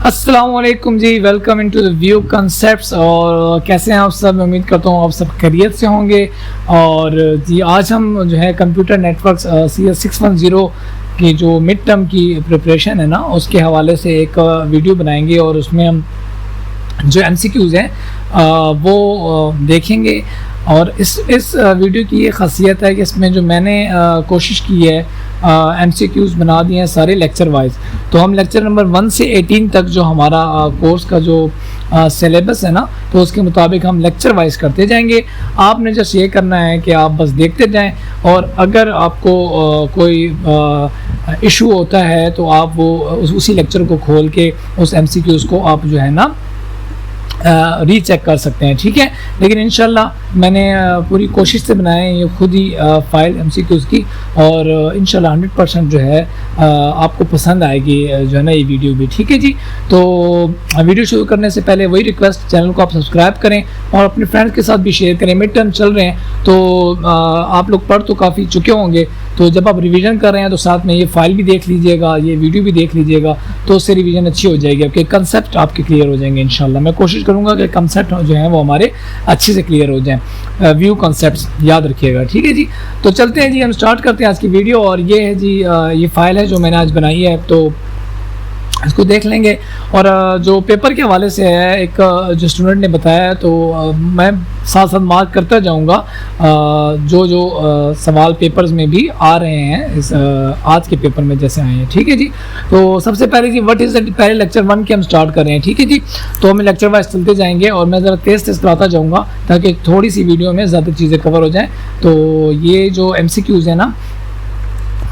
अस्सलामुअलैकुम जी, welcome into the view concepts. और कैसे हैं आप सब? उम्मीद करता हूँ आप सब खैरियत से होंगे। और जी आज हम जो है कंप्यूटर नेटवर्क्स CS610 की जो मिड टर्म की प्रिपरेशन है ना, उसके हवाले से एक वीडियो बनाएंगे और उसमें हम जो MCQs हैं वो देखेंगे। और इस वीडियो की ये खासियत है कि इसमें जो मैंने कोशिश की है MCQs बना दिए हैं सारे लेक्चर वाइज। तो हम लेक्चर नंबर 1 से 18 तक जो हमारा कोर्स का जो सिलेबस है ना, तो उसके मुताबिक हम लेक्चर वाइज करते जाएंगे। आपने जस्ट ये करना है कि आप बस देखते जाएं, और अगर आपको कोई इशू होता है तो आप वो उसी लेक्चर को खोल के उस MCQs को आप जो है ना रीचेक कर सकते हैं, ठीक है। लेकिन इंशाल्लाह मैंने पूरी कोशिश से बनाए हैं ये खुद ही फाइल MCQs की, और इंशाल्लाह 100% जो है आपको पसंद आएगी जो है ना ये वीडियो भी, ठीक है जी। तो वीडियो शुरू करने से पहले वही रिक्वेस्ट, चैनल को आप सब्सक्राइब करें और अपने फ्रेंड्स के साथ भी शेयर करें। मिड टर्म चल रहे हैं तो आप लोग पढ़ तो काफ़ी चुके होंगे, तो जब आप रिवीजन कर रहे हैं तो साथ में ये फाइल भी देख लीजिएगा, ये वीडियो भी देख लीजिएगा, तो उससे रिवीजन अच्छी हो जाएगी, आपके कंसेप्ट आपके क्लियर हो जाएंगे इंशाल्लाह। मैं कोशिश करूँगा कि कंसेप्ट जो है वो हमारे अच्छे से क्लियर हो जाएं। व्यू कॉन्सेप्ट्स याद रखिएगा, ठीक है जी। तो चलते हैं जी, हम स्टार्ट करते हैं आज की वीडियो। और ये है जी ये फाइल है जो मैंने आज बनाई है, तो इसको देख लेंगे। और जो पेपर के हवाले से है, एक जो स्टूडेंट ने बताया, तो मैं साथ साथ मार्क करता जाऊंगा जो सवाल पेपर्स में भी आ रहे हैं इस आज के पेपर में जैसे आए हैं, ठीक है जी। तो सबसे पहले जी व्हाट इज़ द, पहले लेक्चर 1 के हम स्टार्ट कर रहे हैं, ठीक है जी। तो हमें लेक्चर वाइज चलते जाएंगे और मैं ज़रा तेज़ कराता जाऊँगा ताकि थोड़ी सी वीडियो में ज़्यादा चीज़ें कवर हो जाएँ। तो ये जो MCQs है ना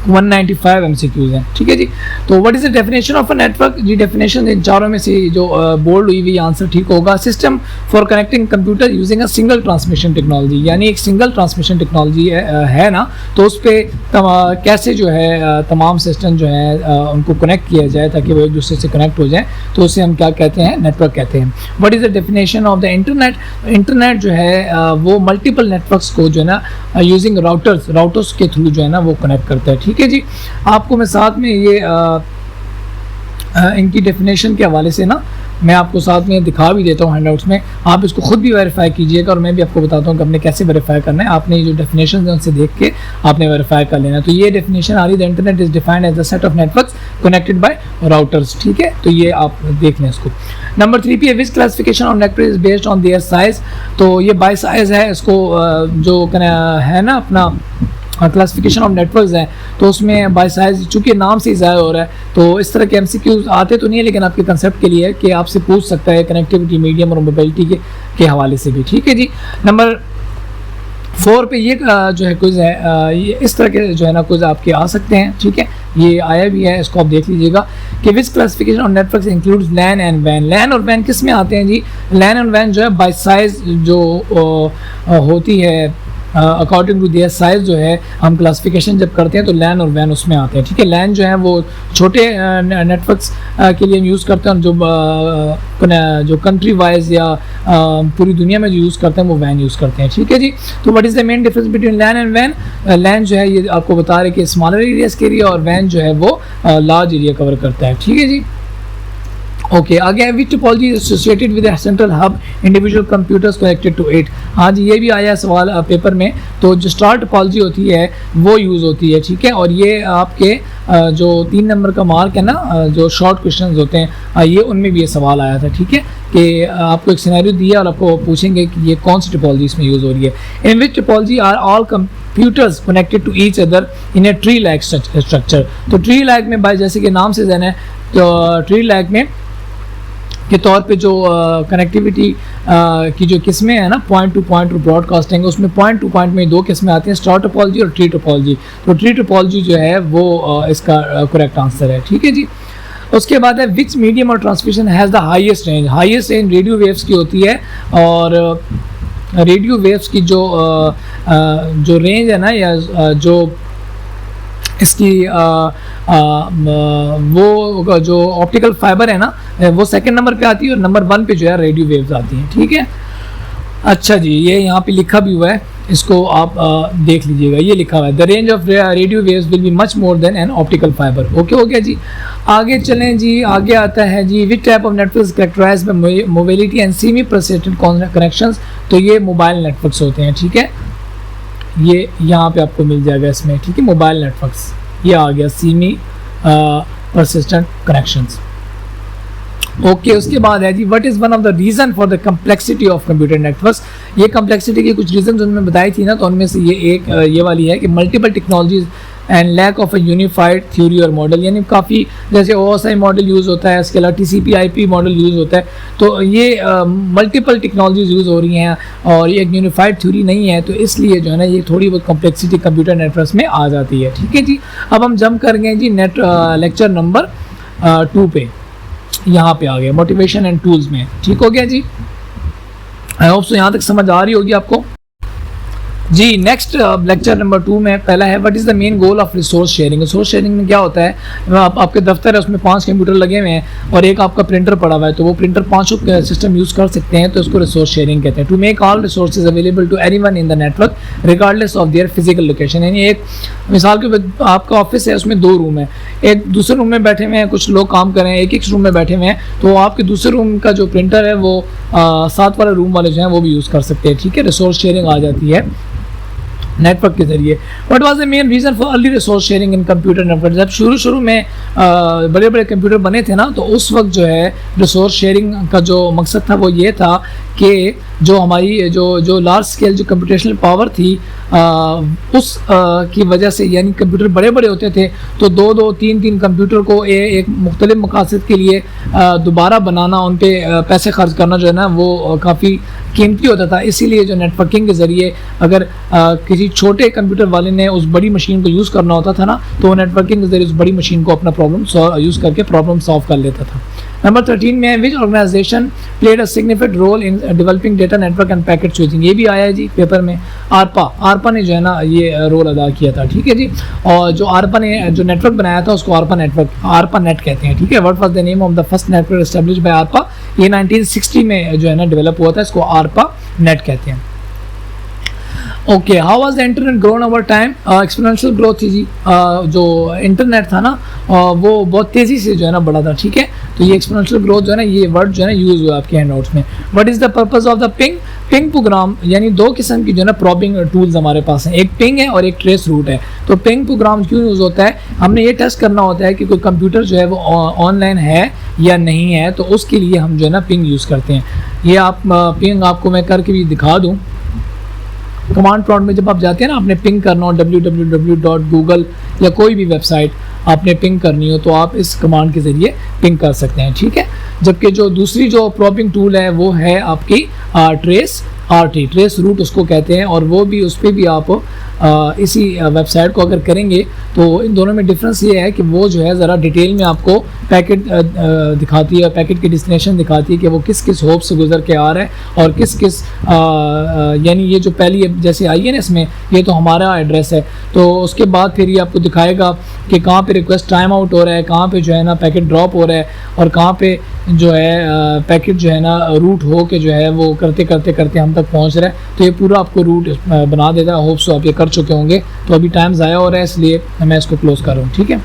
195 MCQs हैं, ठीक है जी। तो what is the definition of a network जी? डेफिनेशन इन चारों में से जो बोल्ड हुई हुई आंसर ठीक होगा। System for connecting computer using a single transmission technology, यानी एक सिंगल ट्रांसमिशन टेक्नोलॉजी है ना, तो उस पर कैसे जो है तमाम सिस्टम जो है उनको कनेक्ट किया जाए ताकि वो एक दूसरे से कनेक्ट हो जाए, तो उसे हम क्या कहते हैं? नेटवर्क कहते हैं। What is the definition of the internet? Internet जो है वो मल्टीपल नेटवर्क्स को जो है ना यूजिंग राउटर्स के थ्रू जो है ना वो कनेक्ट करता है, ठीक है जी। आपको मैं साथ में ये इनकी डेफिनेशन के हवाले से ना मैं आपको साथ में दिखा भी देता हूँ हैंडआउट्स में, आप इसको खुद भी वेरीफाई कीजिएगा और मैं भी आपको बताता हूँ कि आपने कैसे वेरीफाई करना है। आपने ये जो डेफिनेशन है उनसे देख के आपने वेरीफाई कर लेना। तो ये डेफिनेशन आ रही है, the internet is defined as the set of networks connected by routers, ठीक है। तो ये आप देख लें इसको। नंबर 3 पे which classification of network is based on their size. तो ये बाय साइज है, इसको जो है ना अपना क्लासिफिकेशन ऑफ नेटवर्क्स है, तो उसमें बाय साइज, चूँकि नाम से ही ज़ाहिर हो रहा है, तो इस तरह के MCQs आते तो नहीं है, लेकिन आपके कंसेप्ट के लिए कि आपसे पूछ सकता है कनेक्टिविटी, मीडियम और मोबिलिटी के हवाले से भी, ठीक है जी। नंबर 4 पे ये जो है क्विज़ है, ये इस तरह के जो है ना क्विज़ आपके आ सकते हैं, ठीक है। ये आया भी है, इसको आप देख लीजिएगा कि which classification of networks includes LAN and वैन। लैन और वैन किस में आते हैं जी? लैन एंड वैन जो है बाय साइज जो होती है, अकॉर्डिंग टू देयर साइज जो है हम क्लासिफिकेशन जब करते हैं तो लैन और वैन उसमें आते हैं, ठीक है। लैन जो है वो छोटे नेटवर्क्स के लिए हम यूज़ करते हैं, जो कंट्री वाइज या पूरी दुनिया में जो यूज़ करते हैं वो वैन यूज़ करते हैं, ठीक है जी। तो what is the main difference between LAN and वैन? लैन जो है ये आपको बता रहे कि स्मॉलर एरियाज़ के लिए, और वैन जो है वो लार्ज एरिया कवर करता है, ठीक है जी। ओके, आगे which topology is associated with central hub individual computers connected to it. हाँ जी, ये भी आया है सवाल पेपर में। तो जो स्टार टोपोलॉजी होती है वो यूज़ होती है, ठीक है। और ये आपके जो 3 नंबर का मार्क है ना, जो शॉर्ट क्वेश्चंस होते हैं, ये उनमें भी ये सवाल आया था, ठीक है, कि आपको एक सिनेरियो दिया और आपको पूछेंगे कि ये कौन सी टोपोलॉजी इसमें यूज़ हो रही है। In which topology are all computers connected to each other in a tree like structure. तो ट्री लाइक में बाय जैसे कि नाम से जाना है, तो ट्री लाइक में के तौर पे जो कनेक्टिविटी की जो किस्में हैं ना, पॉइंट टू पॉइंट ब्रॉडकास्टिंग, उसमें पॉइंट टू पॉइंट में 2 किस्में आती हैं, स्टार टोपोलॉजी और ट्री टोपोलॉजी। तो ट्री टोपोलॉजी जो है वो इसका करेक्ट आंसर है, ठीक है जी। उसके बाद है विच मीडियम और transmission has the highest range. Highest range radio waves की होती है, और रेडियो वेव्स की जो रेंज है ना, या जो इसकी वो जो ऑप्टिकल फाइबर है ना, वो सेकंड नंबर पे आती है, और नंबर 1 पे जो है रेडियो वेव्स आती हैं, ठीक है। अच्छा जी, ये यहाँ पे लिखा भी हुआ है इसको आप देख लीजिएगा, ये लिखा हुआ है the range of radio waves will be much more than an optical fiber. Okay हो गया जी। आगे चलें जी, आगे आता है जी which type of networks characterized by mobility and semi persistent connections. तो ये मोबाइल नेटवर्क्स होते हैं, ठीक है, ये यहाँ पे आपको मिल जाएगा इसमें, ठीक है, मोबाइल नेटवर्क्स, ये आ गया सेमी persistent connections। ओके उसके बाद है जी what is one of the reason for the complexity of computer networks. ये कम्प्लेक्सिटी के कुछ रीजन उनमें बताई थी ना, तो उनमें से ये एक ये वाली है कि multiple technologies and lack of a unified theory और मॉडल, यानी काफ़ी जैसे OSI मॉडल यूज़ होता है, इसके अलावा TCP/IP मॉडल यूज़ होता है, तो ये मल्टीपल टेक्नोलॉजीज यूज़ हो रही हैं और ये एक यूनिफाइड थ्योरी नहीं है, तो इसलिए जो है ना ये थोड़ी बहुत कम्प्लेक्सिटी कंप्यूटर नेटवर्क्स में आ जाती है। ठीक है जी, अब हम जंप करेंगे जी लेक्चर नंबर 2 पे, यहाँ पे आ गए मोटिवेशन एंड टूल्स में। ठीक हो गया जी, आई होप सो यहाँ तक समझ आ रही होगी आपको जी। नेक्स्ट लेक्चर नंबर 2 में पहला है what is the main goal of resource sharing. Resource sharing में क्या होता है, आपके दफ्तर है उसमें 5 कंप्यूटर लगे हुए हैं और एक आपका प्रिंटर पड़ा हुआ है, तो वो प्रिंटर 5 सिस्टम यूज़ कर सकते हैं, तो इसको रिसोर्स शेयरिंग कहते हैं। To make all resources available to anyone in the network regardless of their physical location, यानी एक मिसाल के आपका ऑफिस है उसमें 2 रूम है, एक दूसरे रूम में बैठे हुए हैं कुछ लोग काम कर रहे हैं, एक रूम में बैठे हुए हैं, तो आपके दूसरे रूम का जो प्रिंटर है वो 7 वाले रूम वाले जो हैं वो भी यूज़ कर सकते हैं। ठीक है, रिसोर्स शेयरिंग आ जाती है नेटवर्क के जरिए। What was the main reason for early resource sharing in computer network. जब शुरू में बड़े बड़े कंप्यूटर बने थे ना, तो उस वक्त जो है रिसोर्स शेयरिंग का जो मकसद था वो ये था कि जो हमारी जो लार्ज स्केल जो कंप्यूटेशनल पावर थी उस की वजह से, यानी कंप्यूटर बड़े बड़े होते थे, तो 2-2 3-3 कंप्यूटर को एक मुख्तलिफ मकासद के लिए दोबारा बनाना, उन पर पैसे खर्च करना जो है ना वो काफ़ी कीमती होता था। इसीलिए जो नेटवर्किंग के ज़रिए अगर किसी छोटे कंप्यूटर वाले ने उस बड़ी मशीन को यूज़ करना होता था ना, तो वो नेटवर्किंग के ज़रिए उस बड़ी मशीन को अपना प्रॉब्लम यूज़ करके प्रॉब्लम सॉल्व कर लेता था। नंबर 13 में which organization played a significant role in developing data network and packet switching. ये भी आया है जी पेपर में, आरपा ने जो है ना ये रोल अदा किया था। ठीक है जी, और जो आरपा ने जो नेटवर्क बनाया था उसको आरपा नेट कहते हैं। ठीक है, what was the name of the first network established bye आरपा, ये 1960 में जो है ना डेवलप हुआ था, इसको आरपा नेट कहते हैं। Okay, how was the internet grown over time. Exponential growth थी जी, जो इंटरनेट था ना वो बहुत तेज़ी से जो है ना बढ़ा था। ठीक है, तो ये एक्सपोनेंशियल ग्रोथ जो है ना ये वर्ड जो है ना यूज़ हुआ आपके हैंड नोट्स में। What is the purpose of the ping program, यानी 2 किस्म की जो है ना प्रॉबिंग टूल्स हमारे पास हैं, एक पिंग है और एक ट्रेस रूट है। तो पिंग प्रोग्राम क्यों यूज़ होता है, हमने ये टेस्ट करना होता है कि कोई कंप्यूटर जो है वो ऑनलाइन है या नहीं है, तो उसके लिए हम जो है ना पिंग यूज़ करते हैं। ये आप पिंग आपको मैं करके भी दिखा दूँ। कमांड प्रॉम्प्ट में जब आप जाते हैं ना, आपने पिंग करना हो www.google या कोई भी वेबसाइट आपने पिंग करनी हो, तो आप इस कमांड के ज़रिए पिंग कर सकते हैं। ठीक है, जबकि जो दूसरी जो प्रॉबिंग टूल है वो है आपकी ट्रेस रूट उसको कहते हैं, और वो भी उस पर भी आप इसी वेबसाइट को अगर करेंगे तो इन दोनों में डिफरेंस ये है कि वो जो है ज़रा डिटेल में आपको पैकेट दिखाती है, पैकेट की डेस्टिनेशन दिखाती है कि वो किस किस होप से गुजर के आ रहा है और किस किस यानी ये जो पहली जैसे आई है ना इसमें, ये तो हमारा एड्रेस है, तो उसके बाद फिर ये आपको दिखाएगा कि कहाँ पे रिक्वेस्ट टाइम आउट हो रहा है, कहाँ पे जो है ना पैकेट ड्रॉप हो रहा है, और कहाँ पे जो है पैकेट जो है ना रूट हो के जो है वो करते करते हम तक पहुँच रहा है। तो ये पूरा आपको रूट बना देता है। होप सो आप ये कर चुके होंगे, तो अभी टाइम ज़ाया हो रहा है इसलिए मैं इसको क्लोज कर रहा हूँ। ठीक है,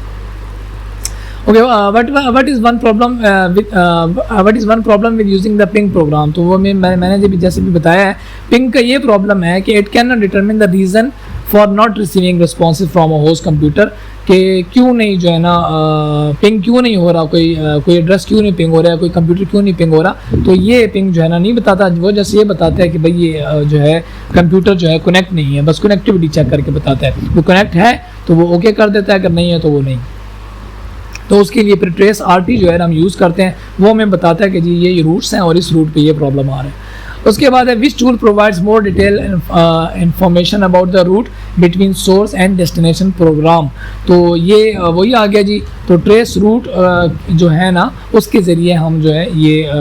okay, what is one problem with using the ping program. तो वो मैंने जैसे भी बताया है, पिंग का ये प्रॉब्लम है कि it can not determine the reason for not receiving responsive from a host computer, कि क्यों नहीं जो है ना पिंग क्यों नहीं हो रहा, कोई एड्रेस क्यों नहीं पिंग हो रहा है, कोई कंप्यूटर क्यों नहीं पिंग हो रहा, तो ये पिंग जो है ना नहीं बताता। वो जैसे ये बताता है कि भाई ये जो है कंप्यूटर जो है कनेक्ट नहीं है, बस कनेक्टिविटी चेक करके बताता है, वो कनेक्ट है तो वो ओके कर देता है, अगर नहीं है तो वो नहीं। तो उसके लिए फिर ट्रेस RT जो है हम यूज़ करते हैं, वो हमें बताता है कि जी ये रूट्स हैं और इस रूट पे ये प्रॉब्लम आ रहा है। उसके बाद है which tool provides more detail information about the route between source and destination program. तो ये वही आ गया जी। तो ट्रेस रूट जो है ना उसके ज़रिए हम जो है ये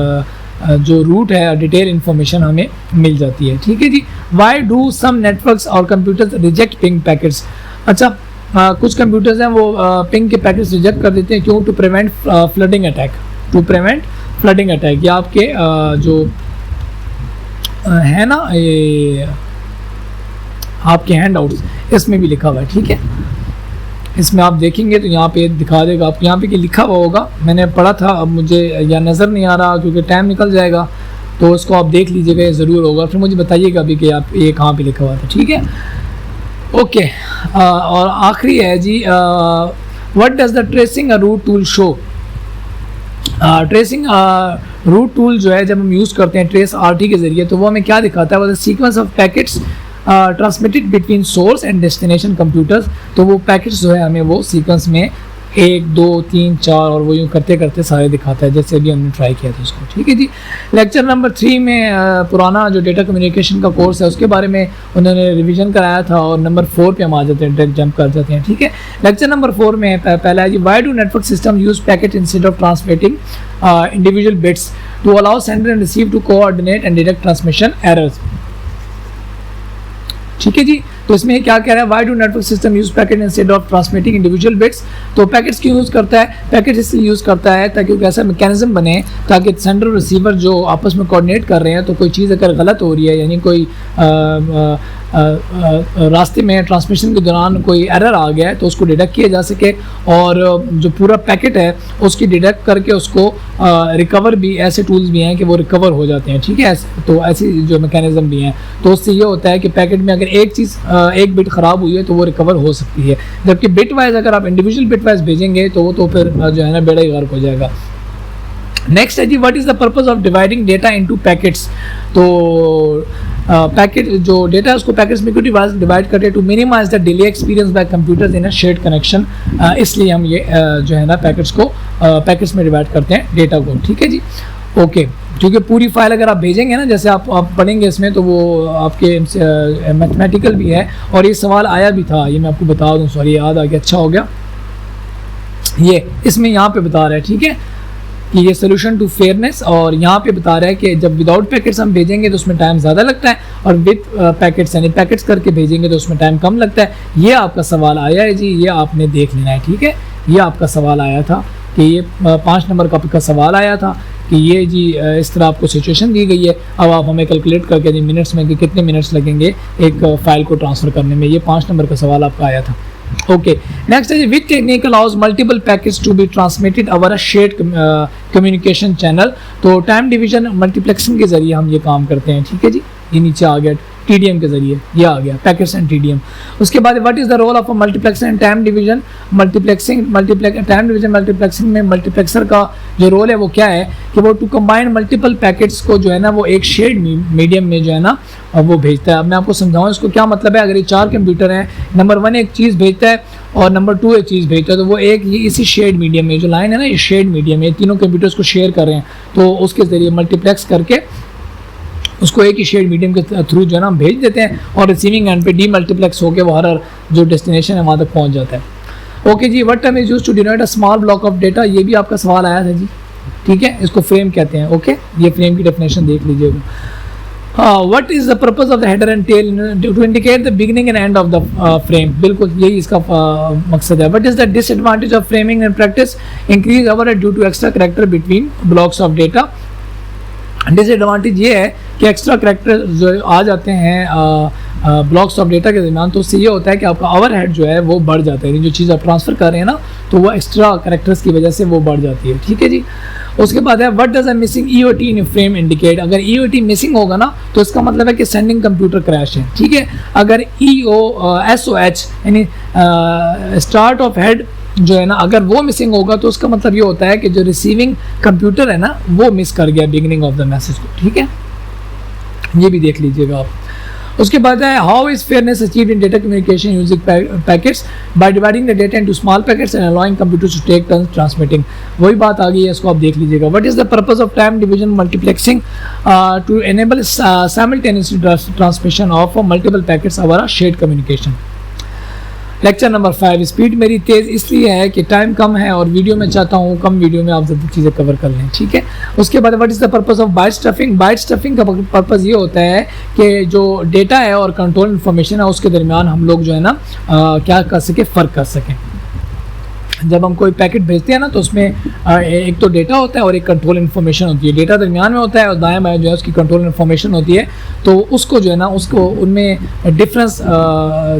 जो रूट है डिटेल इन्फॉर्मेशन हमें मिल जाती है। ठीक है जी। वाई डू सम नेटवर्क्स और कंप्यूटर्स रिजेक्ट पिंग पैकेट्स। अच्छा, कुछ कंप्यूटर्स हैं वो पिंग के पैकेट्स रिजेक्ट कर देते हैं, क्यों? To prevent flooding attack. या आपके जो है ना ये आपके हैंडआउट्स इसमें भी लिखा हुआ है, ठीक है। इसमें आप देखेंगे तो यहाँ पे दिखा देगा आपको, यहाँ पे कि लिखा हुआ होगा, मैंने पढ़ा था, अब मुझे या नज़र नहीं आ रहा क्योंकि टाइम निकल जाएगा, तो उसको आप देख लीजिएगा, ये ज़रूर होगा, फिर मुझे बताइएगा भी कि आप ये कहाँ पे लिखा हुआ था, ठीक है। ओके, और आखिरी है जी, what does the tracing a route tool show. Tracing route tool जो है जब हम यूज़ करते हैं ट्रेस RT के ज़रिए, तो वो हमें क्या दिखाता है, वो sequence of packets transmitted between source and destination computers. तो वो पैकेट्स जो है हमें वो सीक्वेंस में 1 2 3 4 और वो यूँ करते करते सारे दिखाता है, जैसे अभी हमने ट्राई किया था उसको, ठीक है जी। लेक्चर नंबर 3 में पुराना जो डेटा कम्युनिकेशन का कोर्स है उसके बारे में उन्होंने रिवीजन कराया था, और नंबर 4 पे हम आ जाते हैं, डायरेक्ट जंप कर जाते हैं, ठीक है। लेक्चर नंबर 4 में पहला है जी, why do network system use packet instead of transmitting individual bits to allow sender and receive to coordinate and detect transmission errors, ठीक है जी। तो इसमें क्या कह रहा है, why do network system use packet instead of transmitting individual bits. तो पैकेट्स क्यों यूज़ करता है, पैकेट इसलिए यूज़ करता है ताकि एक ऐसा मैकेनिज्म बने ताकि सेंडर और रिसीवर जो आपस में कोऑर्डिनेट कर रहे हैं, तो कोई चीज़ अगर गलत हो रही है, यानी कोई रास्ते में ट्रांसमिशन के दौरान कोई एरर आ गया है, तो उसको डिटेक्ट किया जा सके, और जो पूरा पैकेट है उसकी डिटेक्ट करके उसको रिकवर भी, ऐसे टूल्स भी हैं कि वो रिकवर हो जाते हैं, ठीक है। तो ऐसी जो मैकेनिज्म भी हैं, तो उससे ये होता है कि पैकेट में अगर एक चीज़ एक बिट ख़राब हुई है तो वो रिकवर हो सकती है, जबकि बिट वाइज अगर आप इंडिविजुअल बिट वाइज भेजेंगे तो वो तो फिर जो है ना बेड़ा ही गर्क हो जाएगा। नेक्स्ट है जी, what is the purpose of dividing data into packets. तो पैकेट जो डेटा है उसको पैकेट्स में क्यों डिवाइड करते हैं, to minimize the delay experience by computers in a shared connection. इसलिए हम ये जो है ना पैकेट्स को पैकेट्स में डिवाइड करते हैं डेटा को, ठीक है जी। ओके, क्योंकि पूरी फाइल अगर आप भेजेंगे ना, जैसे आप पढ़ेंगे इसमें, तो वो आपके मैथमेटिकल भी है, और ये सवाल आया भी था, ये मैं आपको बता दूं, सॉरी याद आ गया, अच्छा हो गया, ये इसमें यहाँ पे बता रहा है, ठीक है, कि ये सोल्यूशन टू फेयरनेस, और यहाँ पे बता रहा है कि जब विदाउट पैकेट्स हम भेजेंगे तो उसमें टाइम ज़्यादा लगता है, और विद पैकेट्स यानी पैकेट्स करके भेजेंगे तो उसमें टाइम कम लगता है। ये आपका सवाल आया है जी, ये आपने देख लेना है, ठीक है। ये आपका सवाल आया था कि ये 5 नंबर का सवाल आया था कि ये जी इस तरह आपको सिचुएशन दी गई है, अब आप हमें कैलकुलेट करके जी मिनट्स में कि कितने मिनट्स लगेंगे एक फाइल को ट्रांसफ़र करने में। ये 5 नंबर का सवाल आपका आया था। ओके, नेक्स्ट है which technique allows multiple packets to be transmitted over a shared communication channel. तो टाइम डिवीजन मल्टीप्लेक्सिंग के जरिए हम ये काम करते हैं, ठीक है जी। ये नीचे आ गया TDM के जरिए, ये आ गया पैकेट्स एंड TDM। उसके बाद what is the role of a multiplexer and time division time division multiplexing में मल्टीप्लेक्सर का जो रोल है वो क्या है कि वो टू कंबाइन मल्टीपल पैकेट्स को जो है ना वो एक शेयर्ड मीडियम में जो है ना वो भेजता है। अब मैं आपको समझाऊँ इसको क्या मतलब है। अगर ये 4 कंप्यूटर हैं, नंबर 1 एक चीज़ भेजता है और नंबर 2 एक चीज़ भेजता है, तो वो एक ये इसी शेयर्ड मीडियम में, जो लाइन है ना ये शेयर्ड मीडियम में, तीनों कंप्यूटर्स को शेयर कर रहे हैं, तो उसके ज़रिए मल्टीप्लेक्स करके उसको एक ही शेयर्ड मीडियम के थ्रू जो है ना हम भेज देते हैं, और रिसीविंग एंड पे डीमल्टीप्लेक्स होकर वो हर जो डेस्टिनेशन है वहाँ तक पहुँच जाता है। ओके जी, what term is used to denote a small block of data. ये भी आपका सवाल आया था जी, ठीक है। इसको फ्रेम कहते हैं। ओके, ये फ्रेम की डेफिनेशन देख लीजिएगा। What is the purpose of the header and tail to indicate the beginning and end of the frame. बिल्कुल यही इसका मकसद है। What is the disadvantage of framing and practice, increase over due to extra character between blocks of data. Disadvantage ये है कि extra character जो आ जाते हैं ब्लॉक्स ऑफ डेटा के दरमियान, तो उससे ये होता है कि आपका ओवरहेड जो है वो बढ़ जाता है। जो चीज़ आप ट्रांसफ़र कर रहे हैं ना, तो वो एक्स्ट्रा कैरेक्टर्स की वजह से वो बढ़ जाती है, ठीक है जी। उसके बाद है what does a missing EOT in frame indicate. अगर EOT मिसिंग होगा ना तो इसका मतलब है कि सेंडिंग कंप्यूटर क्रैश है, ठीक है। अगर SOH यानी स्टार्ट ऑफ हेड जो है ना, अगर वो मिसिंग होगा तो उसका मतलब ये होता है कि जो रिसीविंग कंप्यूटर है ना वो मिस कर गया बिगिनिंग ऑफ द मैसेज को, ठीक है। ये भी देख लीजिएगा आप। उसके बाद है how is fairness achieved in data communication using packets by dividing the data into small packets and allowing computers to take turns transmitting. वही बात आ गई है, इसको आप देख लीजिएगा। What is the purpose of time division multiplexing to enable simultaneous transmission of multiple packets over a shared communication. Lecture number 5, speed मेरी तेज़ इसलिए है कि टाइम कम है और वीडियो में चाहता हूँ कम वीडियो में आप ज़्यादा चीज़ें कवर कर लें, ठीक है। उसके बाद what is the purpose of byte stuffing. Byte stuffing का पर्पज़ ये होता है कि जो डेटा है और कंट्रोल इन्फॉर्मेशन है उसके दरमियान हम लोग जो है ना क्या कर सकें, फ़र्क कर सकें। जब हम कोई पैकेट भेजते हैं ना तो उसमें एक तो डेटा होता है और एक कंट्रोल इन्फॉर्मेशन होती है। डेटा दरमियान में होता है और दाएं बाएं जो है उसकी कंट्रोल इन्फॉर्मेशन होती है। तो उसको जो है ना उसको उनमें डिफरेंस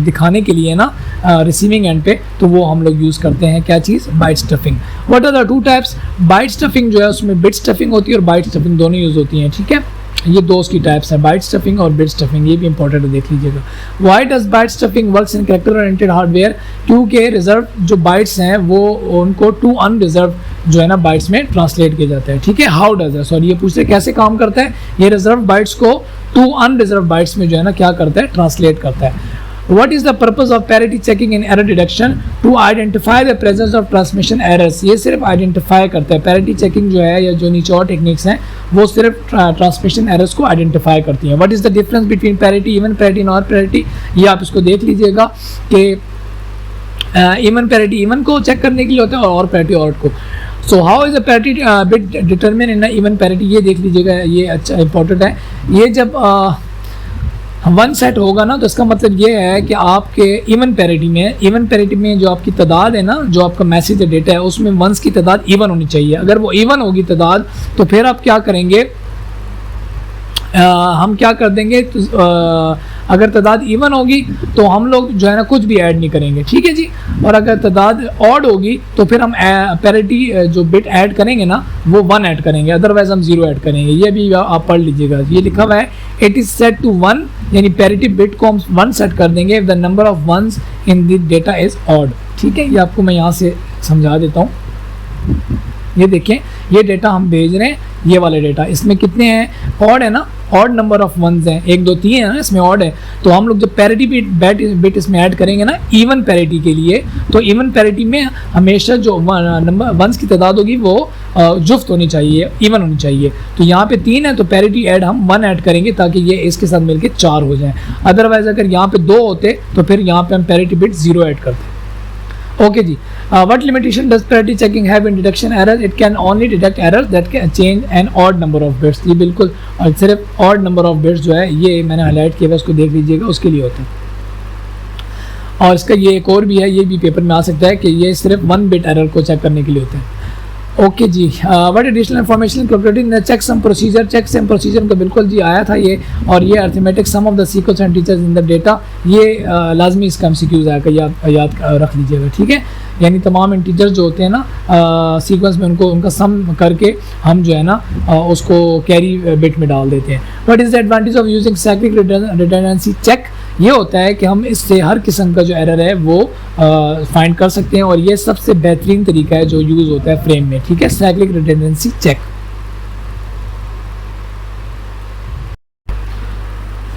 दिखाने के लिए ना रिसीविंग एंड पे तो वो हम लोग यूज़ करते हैं क्या चीज़, byte stuffing. What are the two types? Byte stuffing जो है उसमें बिट स्टफिंग होती है और बाइट स्टफिंग दोनों यूज़ होती हैं, ठीक है। ये दो उसकी टाइप्स है, बाइट स्टफिंग और बिट स्टफिंग, ये भी इंपॉर्टेंट है, देख लीजिएगा। Why does byte stuffing works in character oriented hardware? क्योंकि रिजर्व जो बाइट्स हैं वो उनको टू अनरिजर्व जो है ना बाइट्स में ट्रांसलेट किया जाता है, ठीक है। हाउ डज है, सॉरी ये पूछते हैं कैसे काम करता है, ये रिजर्व बाइट्स को टू अनरिजर्व बाइट्स में जो है ना क्या करता है, ट्रांसलेट करता है। What is the purpose of parity checking in error detection? To identify the presence of transmission errors। ये सिर्फ आइडेंटिफाई करता है। पैरिटी चेकिंग जो है या जो नीचे और टेक्निक्स हैं वो सिर्फ ट्रांसमिशन एरर्स को आइडेंटिफाई करती हैं। What is the difference between parity, even parity and odd parity? ये आप इसको देख लीजिएगा कि इवन पैरिटी इवन को चेक करने के लिए होता है और पैरिटी ऑड को। So how is a parity bit determine in even parity? ये देख लीजिएगा, ये अच्छा इंपॉर्टेंट है। ये जब वन सेट होगा ना तो इसका मतलब ये है कि आपके इवन पैरिटी में जो आपकी तादाद है ना, जो आपका मैसेज डेटा है उसमें वंस की तादाद इवन होनी चाहिए। अगर वो इवन होगी तादाद तो फिर आप क्या करेंगे, हम क्या कर देंगे अगर तादाद इवन होगी तो हम लोग जो है ना कुछ भी ऐड नहीं करेंगे, ठीक है जी। और अगर तादाद ऑड होगी तो फिर हम पैरिटी जो बिट ऐड करेंगे ना वो 1 ऐड करेंगे, अदरवाइज हम 0 ऐड करेंगे। ये भी आप पढ़ लीजिएगा, ये लिखा हुआ है इट इज सेट टू 1, यानी पैरिटी बिट को हम 1 सेट कर देंगे if the number of ones in the data is odd, ठीक है। ये आपको मैं यहाँ से समझा देता हूँ। ये देखें, ये डेटा हम भेज रहे हैं, ये वाले डेटा इसमें कितने हैं, ऑड है ना, ऑड नंबर ऑफ वंस हैं, 1 2 3 है ना, इसमें ऑड है। तो हम लोग जब पैरिटी बिट इसमें ऐड करेंगे ना इवन पैरिटी के लिए, तो इवन पैरिटी में हमेशा जो नंबर वंस की तादाद होगी वो जुफ्त होनी चाहिए, इवन होनी चाहिए। तो यहाँ पे 3 है तो पैरिटी ऐड हम 1 ऐड करेंगे ताकि ये इसके साथ मिलके 4 हो जाए। अदरवाइज अगर यहाँ पे 2 होते तो फिर यहाँ पे हम पैरिटी बिट 0 ऐड करते। ओके जी। What limitation does parity checking have in detection errors? It can only detect errors that can change an odd number of bits। ये बिल्कुल और सिर्फ odd number of bits जो है ये मैंने हाईलाइट किया है, उसको देख लीजिएगा, उसके लिए होता है। और इसका ये एक और भी है, ये भी पेपर में आ सकता है कि ये सिर्फ 1 बिट एरर को चेक करने के लिए होता है। ओके जी। What additional information incorporated checksum procedure? Checksum procedure का बिल्कुल जी आया था ये, और ये arithmetic sum of the sequence and teachers in the data, ये लाजमी इसका MCQs आएगा, याद रख लीजिएगा, ठीक है। यानी तमाम इंटीजर्स जो होते हैं ना सीक्वेंस में उनका सम करके हम जो है ना उसको कैरी बिट में डाल देते हैं। What is the advantage of using cyclic redundancy check? ये होता है कि हम इससे हर किस्म का जो एरर है वो फाइंड कर सकते हैं, और ये सबसे बेहतरीन तरीका है जो यूज़ होता है फ्रेम में, ठीक है, साइक्लिक रिडंडेंसी चेक।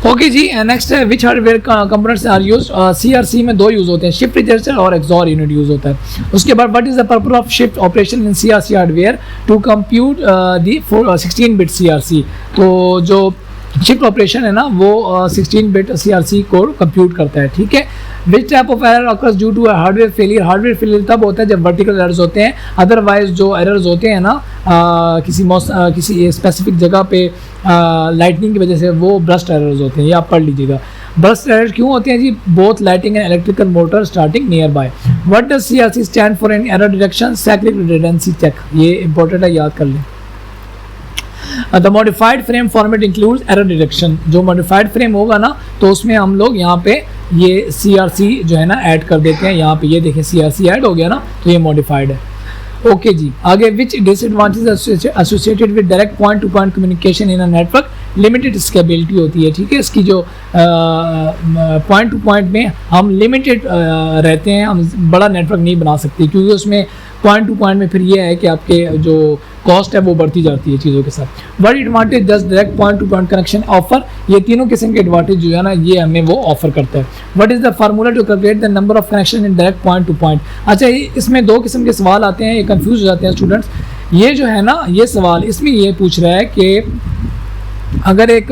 ओके जी। नेक्स्ट है which hardware components are used? CRC में 2 यूज़ होते हैं, शिफ्ट रजिस्टर और एक्सॉर यूनिट यूज़ होता है। उसके बाद what is the purpose of shift operation in CRC hardware? To compute the 16 bit CRC। तो जो शिफ्ट ऑपरेशन है ना वो 16 बिट CRC कोड कंप्यूट करता है, ठीक है। Which type of error occurs due to hardware failure? Hardware failure तब होता है जब वर्टिकल एरर्स होते हैं, अदरवाइज जो एरर्स होते हैं ना किसी स्पेसिफिक जगह पे लाइटनिंग की वजह से वो ब्रस्ट एरर्स होते हैं, ये आप पढ़ लीजिएगा। ब्रस्ट एरर क्यों होते हैं जी? Both lighting and electrical motor starting nearby. What does CRC stand for in error detection? Cyclic redundancy check, ये इंपॉर्टेंट है, याद कर लें। The modified frame format includes error detection. जो मॉडिफाइड फ्रेम होगा ना तो उसमें हम लोग यहाँ पे ये CRC जो है ना ऐड कर देते हैं। यहाँ पे ये देखें CRC ऐड हो गया ना, तो ये मॉडिफाइड है। ओके जी। आगे which disadvantage associated with direct point to point communication in a network? Limited scalability होती है, ठीक है। इसकी जो पॉइंट टू पॉइंट में हम लिमिटेड रहते हैं, हम बड़ा नेटवर्क नहीं बना सकते, क्योंकि उसमें पॉइंट टू पॉइंट में फिर ये है कि आपके जो कॉस्ट है वो बढ़ती जाती है चीज़ों के साथ। What advantage does direct point to point connection offer? ये तीनों किस्म के एडवांटेज जो है ना ये हमें वो ऑफर करता है। What is the formula to calculate the number of connection in direct point to point? अच्छा, इसमें 2 किस्म के सवाल आते हैं, ये कंफ्यूज हो जाते हैं स्टूडेंट्स। ये जो है ना ये सवाल इसमें ये पूछ रहा है कि अगर एक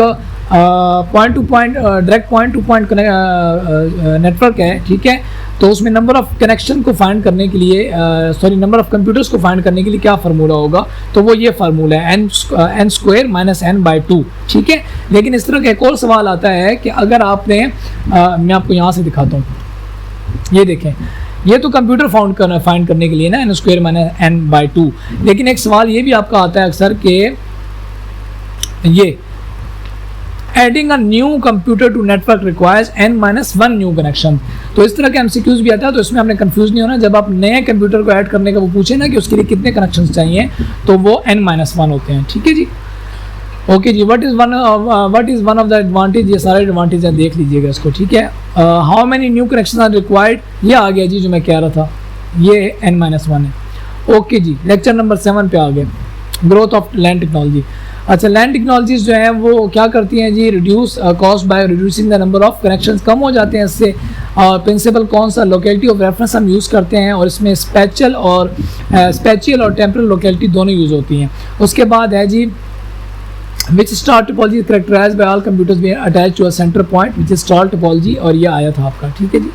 point to point direct point to point network है, ठीक है, तो उसमें नंबर ऑफ कनेक्शन को फाइंड करने के लिए नंबर ऑफ कंप्यूटर्स को फाइंड करने के लिए क्या फार्मूला होगा? तो वो ये फार्मूला है n स्क्वायर माइनस n/2, ठीक है। लेकिन इस तरह का एक और सवाल आता है कि अगर आपने मैं आपको यहाँ से दिखाता हूँ, ये देखें, ये तो कंप्यूटर फाइंड करने के लिए ना n² - n/2। लेकिन एक सवाल ये भी आपका आता है अक्सर कि ये adding a new computer to network requires n-1 new connection. तो इस तरह के एमसीक्यूज भी आता है, तो इसमें आपने कंफ्यूज नहीं होना। जब आप नए कंप्यूटर को ऐड करने का वो पूछे ना कि उसके लिए कितने कनेक्शन चाहिए, तो वो n-1 होते हैं। ठीक है जी, ओके जी। What is one of the advantage, ये सारे एडवांटेज हैं, देख लीजिएगा इसको। ठीक है, how many new connection are required, ये आ गया जी जो मैं कह रहा था, ये n-1 है। ओके जी, लेक्चर नंबर 7 पे आ गए, ग्रोथ ऑफ लैंड टेक्नोलॉजी। अच्छा, लैंड टेक्नोलॉजीज जो हैं वो क्या करती हैं जी, reduce cost by reducing the number of connections, कम हो जाते हैं इससे। प्रिंसिपल कौन सा, लोकेलिटी ऑफ रेफरेंस हम यूज़ करते हैं, और इसमें स्पेशियल और टेम्परल लोकेलिटी दोनों यूज़ होती हैं। उसके बाद है जी which star topology is characterised by all computers being attached to a centre point, which is star topology, और ये आया था आपका। ठीक है जी,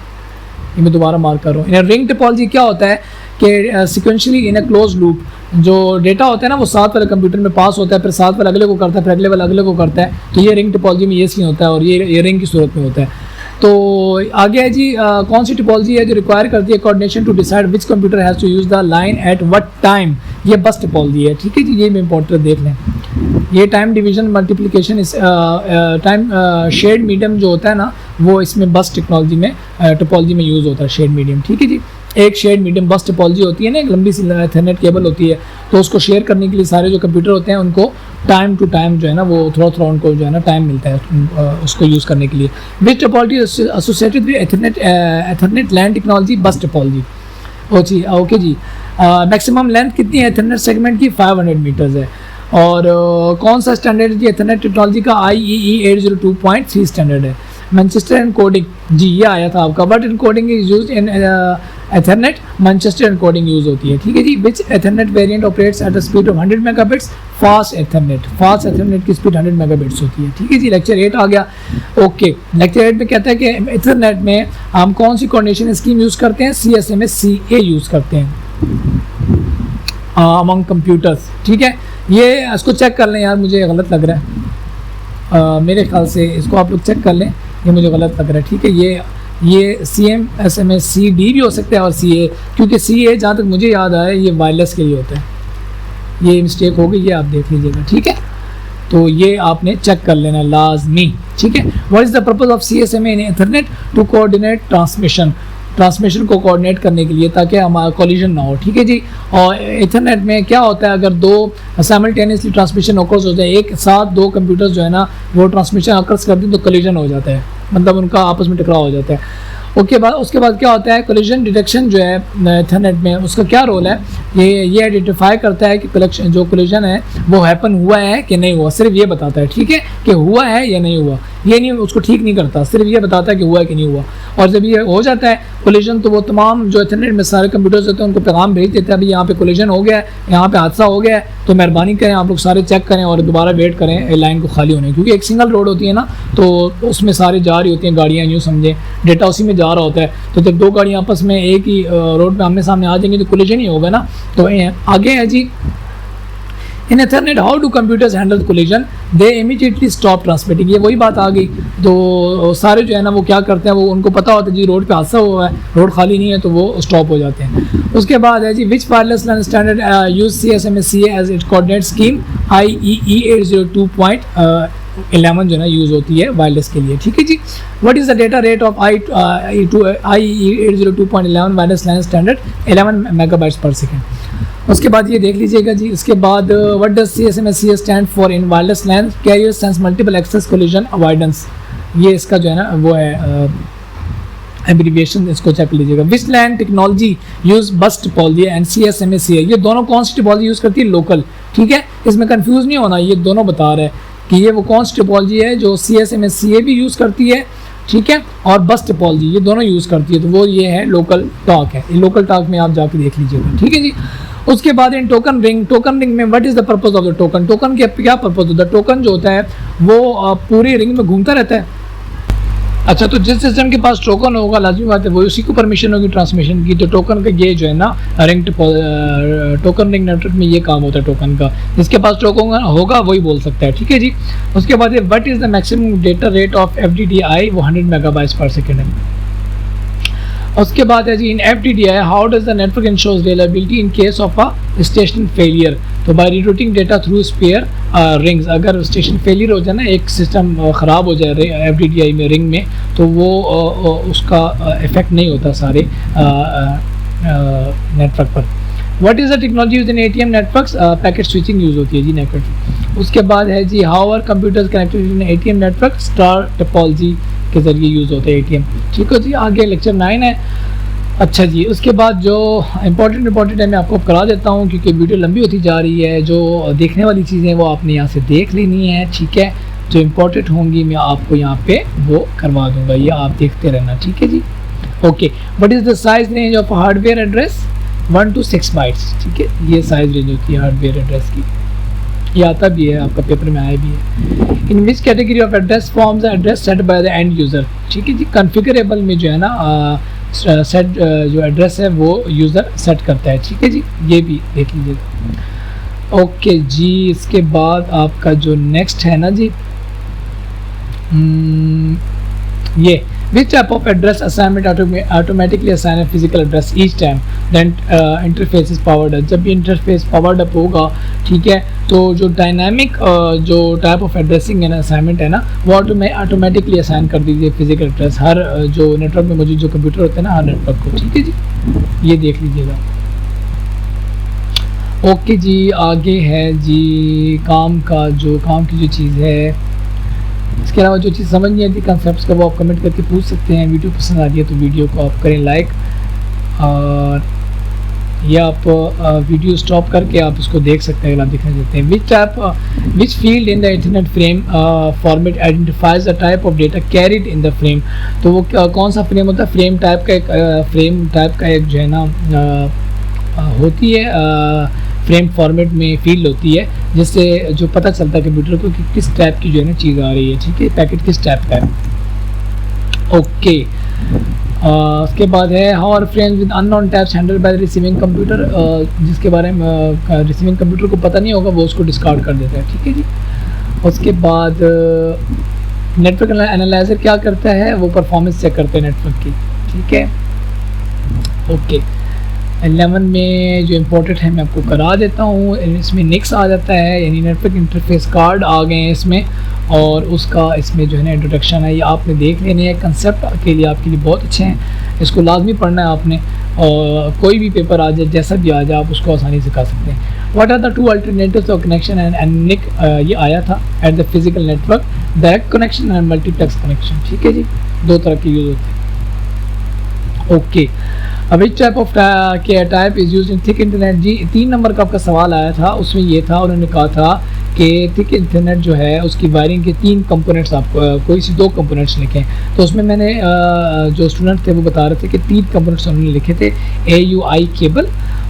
ये मैं दोबारा मार्क कर रहा हूँ। इन रिंग टोपोलॉजी क्या होता है कि sequentially in a close loop जो डेटा होता है ना वो साथ वाले कंप्यूटर में पास होता है, फिर साथ वाले अगले को करता है, फिर अगले वाले अगले को करता है। तो ये रिंग टोपोलॉजी में ये सीन होता है, और ये रिंग की सूरत में होता है। तो आगे है जी कौन सी टोपोलॉजी है जो रिक्वायर करती है coordination to decide which computer has to use the line at what time, ये बस टोपोलॉजी है। ठीक है जी, ये भी इंपॉर्टेंट देख लें। ये टाइम डिवीजन मल्टीप्लिकेशन इस टाइम शेड मीडियम जो होता है ना वो इसमें बस टेक्नोलॉजी में टोपोलॉजी में यूज़ होता है, शेड मीडियम। ठीक है जी, एक शेड मीडियम बस टोपोलॉजी होती है ना, एक लंबी सी एथरनेट केबल होती है, तो उसको शेयर करने के लिए सारे जो कंप्यूटर होते हैं उनको टाइम टू टाइम जो है ना वो थोड़ा उनको जो है ना टाइम मिलता है उसको यूज़ करने के लिए। Which topology associated with Ethernet LAN technology, bus topology. Okay जी, मैक्सिमम लेंथ कितनी है एथरनेट सेगमेंट की, 500 मीटर्स है। और कौन सा स्टैंडर्ड जी एथरनेट टेक्नोलॉजी का, IEEE 802.3 स्टैंडर्ड है। मैनचेस्टर एनकोडिंग, जी ये आया था आपका, but encoding is used in Ethernet, Manchester encoding use होती है। ठीक है जी, which Ethernet variant operates at the speed of 100 megabits, fast Ethernet की स्पीड 100 मेगाबिट्स होती है। ठीक है जी, लेक्चर 8 आ गया। ओके, लेक्चर 8 में कहता है कि एथरनेट में हम कौन सी कोऑर्डिनेशन स्कीम यूज़ करते हैं, CSMA CA यूज़ करते हैं अमंग कंप्यूटर्स। ठीक है, ये इसको चेक कर लें यार, मुझे गलत लग रहा है, मेरे ख्याल से इसको आप लोग चेक कर लें, ये मुझे गलत लग रहा है। ठीक है, ये CSMA CD भी हो सकता है और CA, क्योंकि CA जहाँ तक मुझे याद आया ये वायरलेस के लिए होता है। ये मिस्टेक हो गई, ये आप देख लीजिएगा। ठीक है, तो ये आपने चेक कर लेना लाजमी। ठीक है, what is the purpose of CSMA in Ethernet, to coordinate transmission को कोऑर्डिनेट करने के लिए, ताकि हमारा कोलिजन ना हो। ठीक है जी, और इथरनेट में क्या होता है, अगर दो साइमल्टेनियसली ट्रांसमिशन ऑकर्स हो जाए, एक साथ दो कंप्यूटर्स जो है ना वो ट्रांसमिशन ऑकर्स करते हैं, तो कोलिजन हो जाता है, मतलब उनका आपस में टकराव हो जाता है। उसके बाद क्या होता है, कोलिजन डिटेक्शन जो है इथरनेट में उसका क्या रोल है, ये आइडेंटिफाई करता है कि जो कोलिजन है वो हैपन हुआ है कि नहीं हुआ, सिर्फ ये बताता है। ठीक है, कि हुआ है या नहीं हुआ, ये नहीं उसको ठीक नहीं करता, सिर्फ ये बताता है कि हुआ है कि नहीं हुआ। और जब ये हो जाता है कोलिजन, तो वो तमाम जो इथरनेट में सारे कंप्यूटर्स होते हैं उनको पैगाम भेज देते हैं, अभी यहाँ पे कोलिजन हो गया है, यहाँ पे हादसा हो गया है, तो मेहरबानी करें आप लोग सारे चेक करें और दोबारा वेट करें लाइन को खाली होने, क्योंकि एक सिंगल रोड होती है ना, तो उसमें सारे जा रही होती हैं गाड़ियाँ, यूँ समझें डेटा उसी में जा रहा होता है। तो जब दो गाड़ियाँ आपस में एक ही रोड पे आमने सामने आ जाएंगी तो कोलिजन ही होगा ना। तो आगे है जी, in Ethernet how do computers handle collision, they immediately stop transmitting. ये वही बात आ गई, तो सारे जो है ना वो क्या करते हैं, वो उनको पता होता है जी रोड पे हादसा हुआ है, रोड खाली नहीं है, तो वो स्टॉप हो जाते हैं। उसके बाद है जी, which wireless LAN standard use CSMA CA as it coordinate scheme, IEEE 802.11 जो है ना यूज़ होती है वायरलेस के लिए। ठीक है जी, what is the data rate of IEEE 802.11 wireless LAN standard, 11 megabytes per second. उसके बाद ये देख लीजिएगा जी, इसके बाद what does CSMA CA stand for, in wireless LAN carrier sense multiple access collision avoidance, ये इसका जो है ना वो है एब्रीविएशन, इसको चेक लीजिएगा। Which LAN technology use bus topology and CSMA CA, ये दोनों कौन सी टोपोलॉजी यूज़ करती है, लोकल। ठीक है, इसमें कंफ्यूज नहीं होना, ये दोनों बता रहा है कि ये वो कौन सी टोपोलॉजी है जो CSMA CA भी यूज़ करती है, ठीक है, और बस टोपोलॉजी ये दोनों यूज़ करती है, तो वो ये है लोकल टॉक है, ये लोकल टॉक में आप जाके देख लीजिएगा। ठीक है जी, उसके बाद इन टोकन रिंग में what is the purpose of the token के क्या पर्पस होता है, टोकन जो होता है वो पूरी रिंग में घूमता रहता है। अच्छा, तो जिस सिस्टम के पास टोकन होगा लाजमी बात है वो उसी को परमिशन होगी ट्रांसमिशन की, तो टोकन का ये जो है ना टोकन रिंग नेटवर्क में ये काम होता है टोकन का, जिसके पास टोकन होगा वही बोल सकता है। ठीक है जी, उसके बाद what is the maximum data rate of FDDI, वो 100 मेगाबाइट्स पर सेकेंड है। उसके बाद है जी in FDDI how does the network ensures reliability in case of a station failure. तो by rerouting data through spare rings, अगर station failure हो जाए ना, एक सिस्टम ख़राब हो जाए FDDI में रिंग में, तो वो उसका इफेक्ट नहीं होता सारे नेटवर्क पर। What is the technology use in ATM networks? Packet switching use होती है जी नेटवर्क। उसके बाद है जी how are computers connected in ATM network? Star topology के ज़रिए यूज़ होते हैं ATM। ठीक है जी, आगे लेक्चर 9 है। अच्छा जी, उसके बाद जो इम्पोर्टेंट है मैं आपको करा देता हूँ, क्योंकि वीडियो लंबी होती जा रही है। जो देखने वाली चीज़ें वो आपने यहाँ से देख लेनी है, ठीक है। जो इम्पोर्टेंट होंगी मैं आपको यहाँ पे वो करवा दूँगा, ये आप देखते रहना, ठीक है जी। Okay, what is the size range of hardware address? 1 to 6 bytes, ठीक है। ये साइज रेंज होती है हार्डवेयर एड्रेस की, ये आता भी है, आपका पेपर में आया भी है। In which category of address forms address set by the end user? ठीक है जी, कॉन्फ़िगरेबल में जो है ना सेट जो एड्रेस है वो यूज़र सेट करता है, ठीक है जी, ये भी देख लीजिएगा। ओके जी, इसके बाद आपका जो नेक्स्ट है ना जी, ये which type of address assignment automatically assign a physical address each time then interface is powered up? जब भी इंटरफेस पावर्ड अप होगा, ठीक है, तो जो डायनामिक जो टाइप ऑफ एड्रेसिंग है ना, असाइनमेंट है ना, वो ऑटोमेटिकली असाइन कर दीजिए फिजिकल एड्रेस हर जो नेटवर्क में मौजूद जो कंप्यूटर होते हैं ना, हर नेटवर्क को, ठीक है जी, ये देख लीजिएगा। ओके जी, आगे है जी काम की जो चीज़ है। इसके अलावा जो चीज़ समझ नहीं आती कंसेप्ट का, वो आप कमेंट करके पूछ सकते हैं। वीडियो पसंद आ रही है तो वीडियो को आप करें लाइक, और ये आप वीडियो स्टॉप करके आप इसको देख सकते हैं अगर आप देखना चाहते हैं। Which field in the internet frame format identifies the type of data carried in the frame? तो वो कौन सा फ्रेम होता है? फ्रेम टाइप का एक जो है ना होती है फ्रेम फॉर्मेट में फील्ड होती है, जिससे जो पता चलता है कंप्यूटर को कि किस टाइप की जो है ना चीज़ आ रही है, ठीक है, पैकेट किस टाइप का है। ओके, उसके बाद है how are frames with unknown types handle by the receiving computer? जिसके बारे में रिसीविंग कंप्यूटर को पता नहीं होगा वो उसको डिस्कार्ड कर देता है, ठीक है जी। उसके बाद नेटवर्क एनालाइजर क्या करता है? वो परफॉर्मेंस चेक करते हैं नेटवर्क की, ठीक है। ओके, 11 में जो इम्पोर्टेंट है मैं आपको करा देता हूँ। इसमें निक्स आ जाता है, यानी नेटवर्क इंटरफेस कार्ड आ गए हैं इसमें, और उसका इसमें जो है ना इंट्रोडक्शन है, ये आपने देख लेने हैं। कंसेप्ट के लिए आपके लिए बहुत अच्छे हैं, इसको लाजमी पढ़ना है आपने, और कोई भी पेपर आ जाए जैसा भी आ जाए आप उसको आसानी से कर सकते हैं। What are the 2 alternatives of connection and NIC? ये आया था at the physical network, direct connection and multiplex connection, ठीक है जी, 2 तरह के यूज़ होते हैं। Okay, which type of type is use in thick internet? जी 3 नंबर का आपका सवाल आया था, उसमें ये था, उन्होंने कहा था कि थिक इंटरनेट जो है उसकी वायरिंग के 3 कंपोनेंट्स, आप कोई सी 2 कंपोनेंट्स लिखें। तो उसमें मैंने जो स्टूडेंट थे वो बता रहे थे कि 3 कंपोनेंट्स उन्होंने लिखे थे, AUI केबल,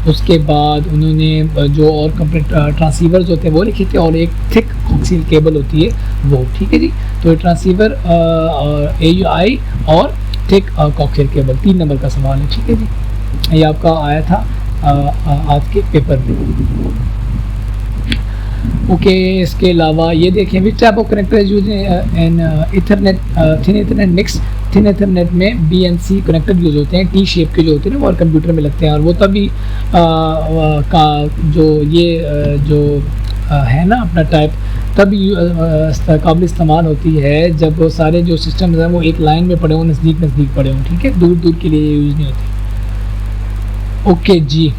उसके बाद उन्होंने जो और कंपोनेंट ट्रांसीवर्स होते हैं वो लिखे थे, और एक थिक कोक्सियल केबल होती है वो, ठीक है जी। तो ये ट्रांसीवर AUI और थिक कोक्सियल केबल 3 नंबर का सवाल है, ठीक है जी, ये आपका आया था आज के पेपर में। ओके, इसके अलावा ये देखें which type of connector is use in Ethernet? Thin Ethernet NICs. Thin Ethernet में BNC कनेक्टर यूज़ होते हैं, T शेप के जो होते हैं ना, वो कंप्यूटर में लगते हैं, और वो तभी का जो ये जो है ना अपना टाइप, तभी काबिल इस्तेमाल होती है जब सारे जो सिस्टम्स हैं वो एक लाइन में पड़े हों, नज़दीक पड़े हों, ठीक है, दूर के लिए यूज़ नहीं होती। ओके जी,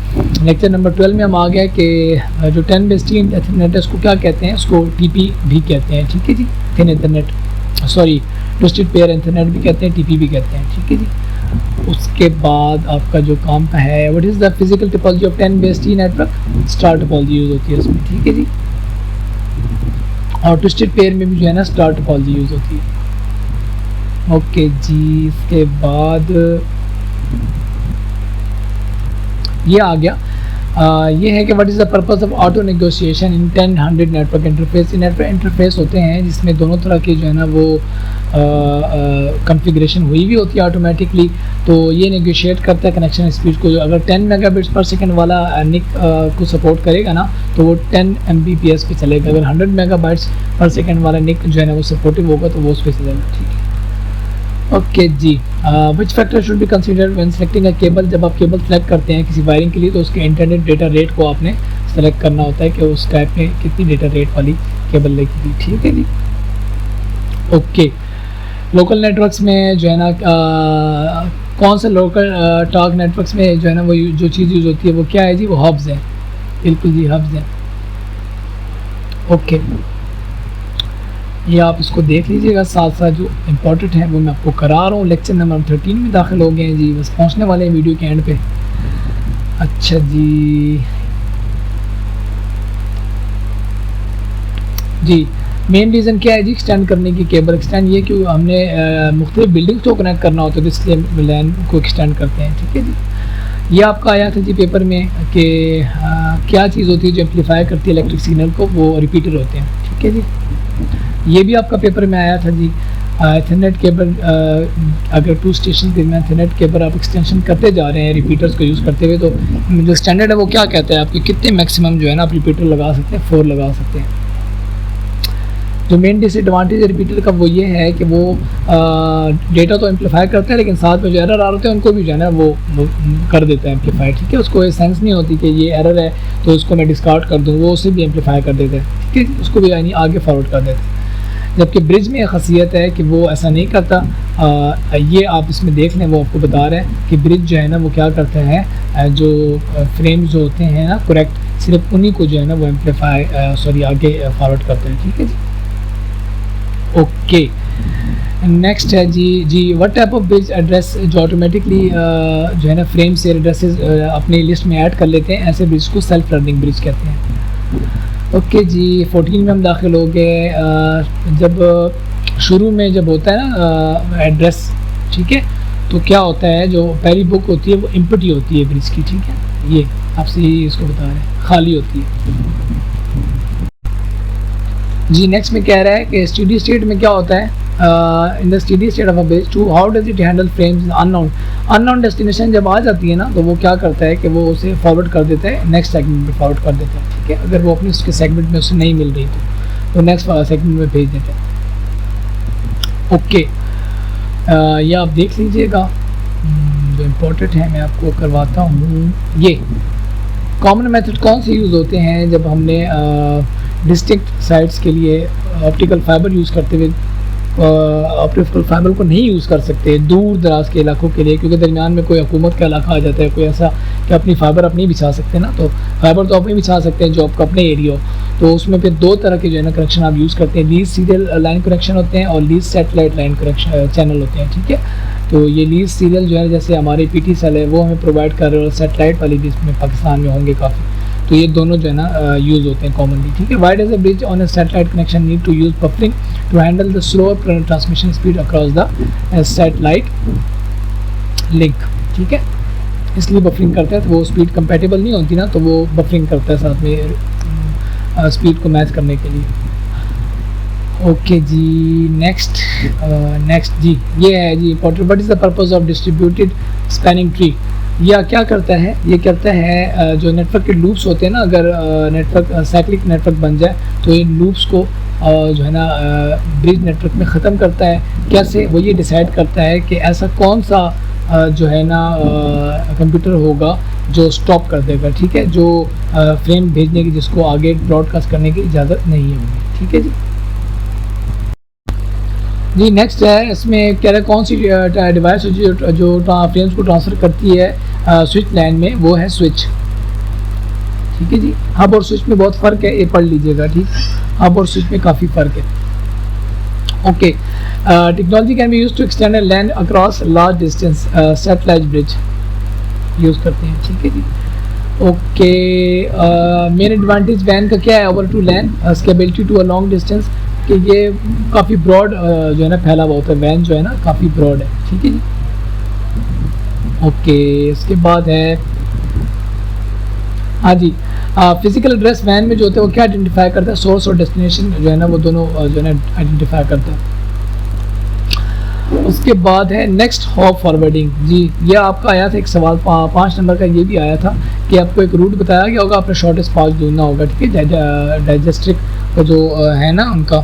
लेक्चर नंबर 12 में हम आ गए कि जो 10 बेस टी इंटरनेट है उसको क्या कहते हैं? उसको TP भी कहते हैं, ठीक है जी, thin internet, sorry twisted pair internet भी कहते हैं, TP भी कहते हैं, ठीक है जी। उसके बाद आपका जो काम का है, what is the physical topology of 10 base T network? Star topology use होती है उसमें, ठीक है जी, और ट्विस्टेड पेयर में भी जो है ना स्टार टोपोलॉजी यूज़ होती है। ओके जी, इसके बाद ये आ गया, ये है कि what is the purpose of auto negotiation in 10-100 network interface? Network interface होते हैं जिसमें दोनों तरह की जो है ना वो कॉन्फ़िगरेशन हुई भी होती है ऑटोमेटिकली, तो ये नेगोशिएट करता है कनेक्शन स्पीड को। अगर 10 मेगाबिट्स पर सेकंड वाला निक को सपोर्ट करेगा ना तो वो 10 Mbps पे चलेगा, अगर 100 मेगाबाइट्स पर सेकंड वाला निक जो है ना वो सपोर्टिव होगा तो वो उस पर चलेगा, ठीक है। ओके जी, which factor should be considered when selecting a cable. जब आप केबल सेलेक्ट करते हैं किसी वायरिंग के लिए तो उसके इंटरनेट डेटा रेट को आपने सेलेक्ट करना होता है कि उस टाइप में कितनी डेटा रेट वाली केबल लगेगी। ठीक है जी। ओके, लोकल नेटवर्क्स में जो है ना कौन से लोकल टॉक नेटवर्क्स में जो है ना वो जो चीज़ यूज़ होती है वो क्या है जी, वो हब्स है। बिल्कुल जी, हब्स है। ओके, ये आप इसको देख लीजिएगा, साथ साथ जो इम्पोर्टेंट है वो मैं आपको करा रहा हूँ। लेक्चर नंबर 13 में दाखिल हो गए हैं जी, बस पहुँचने वाले हैं वीडियो के एंड पे। अच्छा जी, मेन रीज़न क्या है जी एक्सटेंड करने की, केबल एक्सटेंड ये कि हमने मुख्तलिफ बिल्डिंग्स को कनेक्ट करना होता है तो इसलिए लैन को एक्सटेंड करते हैं। ठीक है जी। ये आपका आया था जी पेपर में कि क्या चीज़ होती है जो एम्पलीफाई करती है इलेक्ट्रिक सिग्नल को, वो रिपीटर होते हैं। ठीक है जी। ये भी आपका पेपर में आया था जी। इथरनेट केबल, अगर 2 स्टेशन के में इथरनेट केबल आप एक्सटेंशन करते जा रहे हैं रिपीटर्स को यूज़ करते हुए, तो जो स्टैंडर्ड है वो क्या कहता है आपके कितने मैक्सिमम जो है ना आप रिपीटर लगा सकते हैं, 4 लगा सकते हैं। जो मेन डिसएडवांटेज है रिपीटर का वो ये है कि वो डेटा तो एम्पलीफाई करता है लेकिन साथ में जो एरर आ रहे हैं उनको भी जो है ना वो कर देता है एम्पलीफाई। ठीक है, उसको ये सेंस नहीं होती कि ये एरर है तो उसको मैं डिस्कार्ड कर दूँ, वो उसे भी एम्पलीफाई कर देता है। ठीक है, उसको भी यानी आगे फॉरवर्ड कर देता है। जबकि ब्रिज में खासियत है कि वो ऐसा नहीं करता। ये आप इसमें देख लें, वो आपको बता रहा है कि ब्रिज जो है ना वो क्या करता है, जो फ्रेम्स जो होते हैं ना करेक्ट, सिर्फ उन्हीं को जो है ना वो एम्पलीफाई आगे फॉरवर्ड करते हैं। ठीक है जी। ओके, नेक्स्ट है जी what type of bridge address जो ऑटोमेटिकली जो है ना फ्रेम से एड्रेसेस अपनी लिस्ट में ऐड कर लेते हैं, ऐसे ब्रिज को सेल्फ लर्निंग ब्रिज कहते हैं। ओके जी, 14 में हम दाखिल हो गए। जब शुरू में जब होता है ना एड्रेस, ठीक है, तो क्या होता है जो पहली बुक होती है वो इम्पटी होती है ब्रिज की। ठीक है, ये आपसे यही इसको बता रहे हैं, खाली होती है जी। नेक्स्ट में कह रहा है कि स्टेडी स्टेट में क्या होता है, in the steady state of a bridge to how does it handle frames unknown destination जब आ जाती है ना तो वो क्या करता है कि वो उसे फॉरवर्ड कर देता है, नेक्स्ट सेगमेंट में फॉरवर्ड कर देता है। ठीक है, अगर वो अपने उसके सेगमेंट में उसे नहीं मिल रही तो नेक्स्ट सेगमेंट में भेज देता है। ओके, ये आप देख लीजिएगा, जो इम्पोर्टेंट है मैं आपको करवाता हूँ। ये कॉमन मेथड कौन से यूज़ होते हैं जब हमने डिस्टिंक्ट साइट्स के लिए ऑप्टिकल फाइबर यूज़ करते हुए ऑप्टिकल फाइबर को नहीं यूज़ कर सकते दूर दराज के इलाकों के लिए, क्योंकि दरमियान में कोई हुकूमत का इलाका आ जाता है, कोई ऐसा कि अपनी फाइबर आप नहीं बिछा सकते ना, तो फाइबर तो आप नहीं बिछा सकते हैं जो आपका अपने एरिया हो, तो उसमें फिर 2 तरह के जो है ना कनेक्शन आप यूज़ करते हैं। लीज सीरियल लाइन कनेक्शन होते हैं और lease satellite line connection channel होते हैं। ठीक है, तो ये लीज सीरियल जो है जैसे हमारे पीटी सेल है वो हमें प्रोवाइड कर रहे हैं, और सेटेलाइट वाली भी इसमें पाकिस्तान में होंगे काफ़ी, तो ये दोनों जो है ना यूज़ होते हैं कॉमनली। ठीक है, why does a bridge on a satellite connection need to use buffering to handle the slower transmission speed across the satellite link. ठीक है, इसलिए बफरिंग करता है, तो वो स्पीड कंपैटिबल नहीं होती ना, तो वो बफरिंग करता है साथ में स्पीड को मैच करने के लिए। ओके जी, नेक्स्ट जी ये है जी important, what is the purpose of distributed spanning tree. यह क्या करता है, ये करता है जो नेटवर्क के लूप्स होते हैं ना, अगर नेटवर्क साइक्लिक नेटवर्क बन जाए तो इन लूप्स को जो है ना ब्रिज नेटवर्क में ख़त्म करता है। कैसे, वो ये डिसाइड करता है कि ऐसा कौन सा जो है ना कंप्यूटर होगा जो स्टॉप कर देगा। ठीक है, जो फ्रेम भेजने की, जिसको आगे ब्रॉडकास्ट करने की इजाज़त नहीं होगी। ठीक है जी, नेक्स्ट है, इसमें कह रहे कौन सी डिवाइस जो फ्रेम्स को ट्रांसफ़र करती है स्विच लाइन में, वो है स्विच। ठीक है जी, हब और स्विच में बहुत फ़र्क है, ये पढ़ लीजिएगा। ठीक, हब और स्विच में काफ़ी फ़र्क है। Okay, technology can be use to extend LAN across large distance, satellite bridge use करते हैं। ठीक है जी। ओके, मेन एडवांटेज वैन का क्या है over to LAN, scalability to a long distance, कि ये काफ़ी ब्रॉड जो है ना फैला हुआ होता है, वैन जो है ना काफ़ी ब्रॉड है। ठीक है जी। ओके, इसके बाद है हाँ जी, फिजिकल एड्रेस वैन में जो होता है वो क्या आइडेंटिफाई करता है, सोर्स और डेस्टिनेशन जो है ना वो दोनों जो है ना आइडेंटिफाई करता है। उसके बाद है नेक्स्ट हॉप फॉरवर्डिंग जी, ये आपका आया था एक सवाल 5 नंबर का, ये भी आया था कि आपको एक रूट बताया गया होगा, आपने शॉर्टेस्ट पाथ ढूंढना होगा। ठीक है, डाइजेस्ट्रिक जो है ना उनका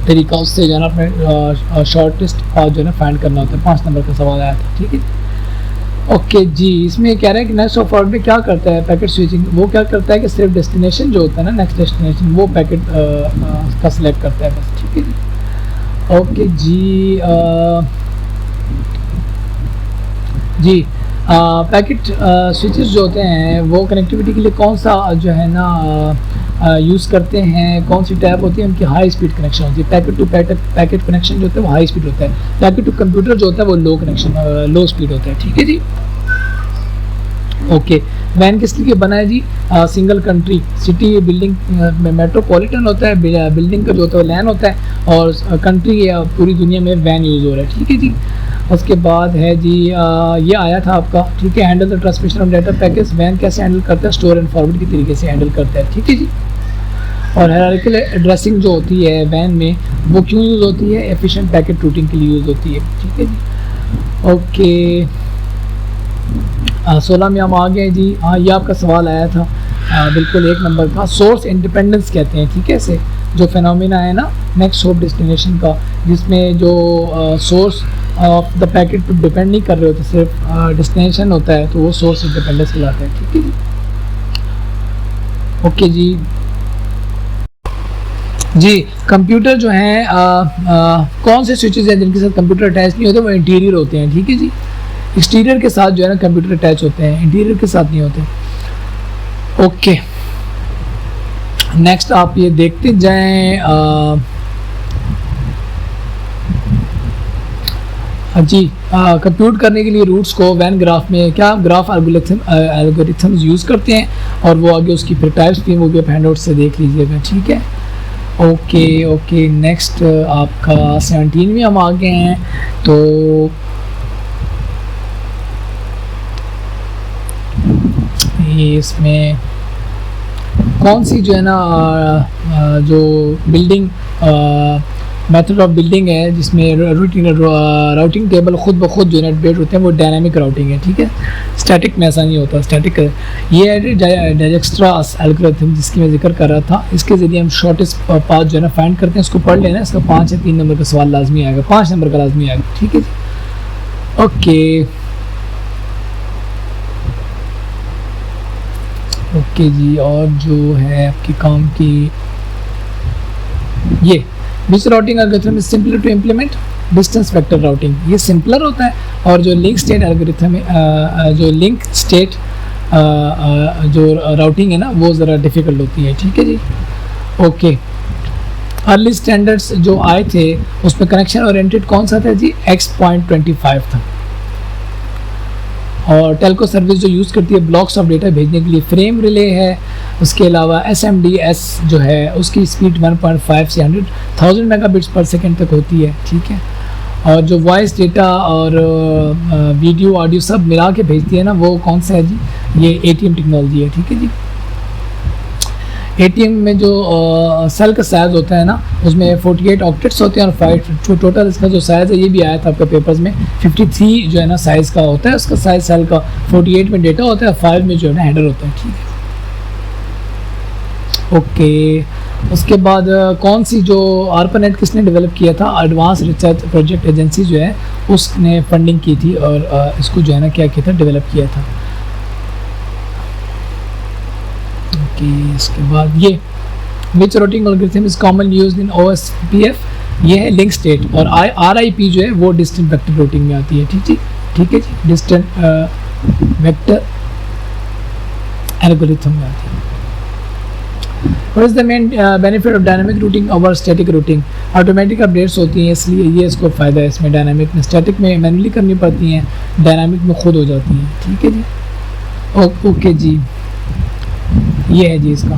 तरीका, उससे जो है ना अपने शॉर्टेस्ट पाथ जो है ना फाइंड करना होता है। 5 नंबर का सवाल आया था, ठीक है। ओके जी, इसमें कह रहा है कि नेक्स्ट ऑफ ऑर्डर में क्या करता है पैकेट स्विचिंग, वो क्या करता है कि सिर्फ डेस्टिनेशन जो होता है ना, नेक्स्ट डेस्टिनेशन, वो पैकेट का सिलेक्ट करता है बस, ठीक है जी। ओके जी, जी पैकेट स्विचेस जो होते हैं वो कनेक्टिविटी के लिए कौन सा जो है ना यूज़ करते हैं, कौन सी टैप होती है, उनकी हाई स्पीड कनेक्शन होती है। पैकेट टू पैकेट कनेक्शन जो होता है वो हाई स्पीड होता है, पैकेट टू कंप्यूटर जो होता है वो लो कनेक्शन लो स्पीड होता है, ठीक है जी। ओके, वैन किस लिए बना है जी? सिंगल कंट्री सिटी बिल्डिंग में मेट्रोपॉलिटन होता है, बिल्डिंग का जो होता है लैन होता है, और कंट्री या पूरी दुनिया में वैन यूज़ हो रहा है, ठीक है जी। उसके बाद है जी ये आया था आपका, ठीक है, handle the transmission of data package, वैन कैसे हैंडल करता है, स्टोर एंड फॉरवर्ड की तरीके से हैंडल करता है, ठीक है जी। और हायरार्किकल एड्रेसिंग जो होती है वैन में वो क्यों यूज़ होती है? एफिशिएंट पैकेट रूटिंग के लिए यूज़ होती है, ठीक है जी। ओके, 16 में हम आ गए जी। हाँ, ये आपका सवाल आया था, बिल्कुल 1 नंबर का। सोर्स इंडिपेंडेंस कहते हैं, ठीक है, इसे जो फिनोमिना है ना नेक्स्ट होप डेस्टिनेशन का, जिसमें जो सोर्स ऑफ द पैकेट पर डिपेंड नहीं कर रहे होते, सिर्फ डेस्टिनेशन होता है, तो वो सोर्स इंडिपेंडेंस कहलाता है, ठीक है जी। ओके जी, जी कंप्यूटर जो है कौन से स्विचेस हैं जिनके साथ कंप्यूटर अटैच नहीं होते? वो इंटीरियर होते हैं, ठीक है जी। एक्सटीरियर के साथ जो है ना कंप्यूटर अटैच होते हैं, इंटीरियर के साथ नहीं होते। ओके, नेक्स्ट आप ये देखते जाएं जी, कंप्यूट करने के लिए रूट्स को वैन ग्राफ में क्या ग्राफ एल्गोरिथम्स यूज़ करते हैं, और वो आगे उसकी फिर टाइप्स भी वो भी आप हैंडआउट से देख लीजिएगा, ठीक है। ओके ओके, नेक्स्ट आपका 17 में हम आ गए हैं। तो ये इसमें कौन सी जो है ना जो बिल्डिंग मेथड ऑफ बिल्डिंग है जिसमें राउटिंग टेबल खुद ब खुद जो जनरेट होते हैं, वो डायनामिक राउटिंग है, ठीक है। स्टैटिक में ऐसा नहीं होता, स्टैटिक ये है डायजेक्स्ट्रा एल्गोरिथम जिसकी मैं जिक्र कर रहा था। इसके ज़रिए हम शॉर्टेस्ट पाथ जो है ना फाइंड करते हैं। इसको पढ़ लेना, इसका 5 या 3 नंबर का सवाल लाजमी आएगा, 5 नंबर का लाजमी आएगा, ठीक है जी। ओके ओके जी, और जो है आपके काम की ये which routing algorithm is simpler to implement? Distance vector routing, ये सिंपलर होता है। और जो लिंक स्टेट एल्गोरिथम है, जो लिंक स्टेट जो राउटिंग है ना, वो ज़रा डिफ़िकल्ट होती है, ठीक है जी। ओके, अर्ली स्टैंडर्ड्स जो आए थे उसमें कनेक्शन ओरिएंटेड कौन सा था जी? X.25 था। और टेलको सर्विस जो यूज़ करती है ब्लॉक्स ऑफ डेटा भेजने के लिए फ्रेम रिले है। उसके अलावा SMDS जो है उसकी स्पीड 1.5 से 100,000 मेगाबिट्स पर सेकंड तक होती है, ठीक है। और जो वॉइस डेटा और वीडियो ऑडियो सब मिला के भेजती है ना, वो कौन सा है जी? ये ATM टेक्नोलॉजी है, ठीक है जी। ATM में जो सेल का साइज़ होता है ना, उसमें 48 ऑक्टेट्स होते हैं और 5 टोटल इसका जो साइज़ है, ये भी आया था आपका पेपर्स में, 53 जो है ना साइज़ का होता है उसका साइज़ सेल का। 48 में डेटा होता है, 5 में जो है ना हेडर होता है, ठीक है। ओके, उसके बाद कौन सी जो ARPANET किसने डेवलप किया था? एडवांस रिसर्च प्रोजेक्ट एजेंसी जो है उसने फंडिंग की थी और इसको जो है ना क्या किया था? डेवलप किया था। इसके बाद ये which routing algorithm is common used in OSPF, ये है लिंक स्टेट। और RIP जो है वो डिस्टेंट वेक्टर राउटिंग में आती है, ठीक है जी, डिस्टेंट वेक्टर एल्गोरिथम में आती है। What is the main benefit of dynamic routing over static routing? Automatic updates होती हैं, इसलिए ये इसको फ़ायदा है इसमें। डायनामिक में, स्टैटिक में मैनुअली करनी पड़ती हैं, डायनामिक में खुद हो जाती हैं, ठीक है जी। ओके जी, ये है जी इसका।